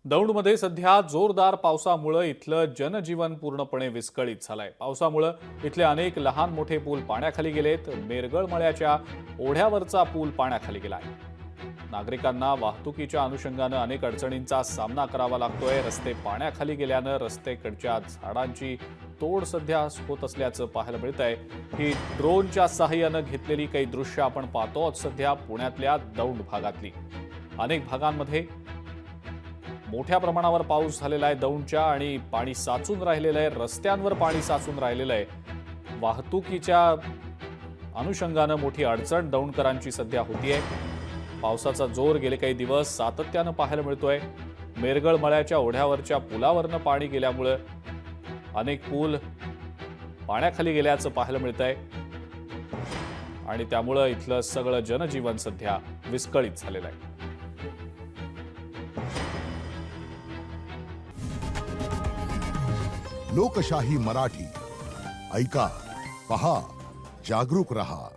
दौंडमध्ये सध्या जोरदार पावसामुळे इथलं जनजीवन पूर्णपणे विस्कळीत झालंय। पावसामुळे इथले अनेक लहान मोठे पूल पाण्याखाली गेलेत। मेरगळ मळ्याच्या ओढ्यावरचा पूल पाण्याखाली गेलाय। नागरिकांना वाहतुकीच्या अनुषंगाने अनेक अडचणींचा सामना करावा लागतोय। रस्ते पाण्याखाली गेल्यानं रस्तेकडच्या झाडांची तोड सध्या होत असल्याचं पाहायला मिळतंय। ही ड्रोनच्या सहाय्याने घेतलेली काही दृश्य आपण पाहतो सध्या पुण्यातल्या दौंड भागातली। अनेक भागांमध्ये मोठ्या प्रमाणावर पाऊस झालेला आहे दौंडच्या आणि पाणी साचून राहिलेलं आहे। रस्त्यांवर पाणी साचून राहिलेलं आहे। वाहतुकीच्या अनुषंगाने मोठी अडचण दौंडकरांची सध्या होतीये। पावसाचा जोर गेले काही दिवस सातत्याने पाहायला मिळतोय। मेरगळ मळ्याच्या ओढ्यावरच्या पुलावरनं पाणी गेल्यामुळे अनेक पूल पाण्याखाली गेल्याचं पाहायला मिळतंय आणि त्यामुळे इथलं सगळं जनजीवन सध्या विस्कळीत झालेलं आहे। लोकशाही मराठी ऐका, पहा, जागरूक रहा।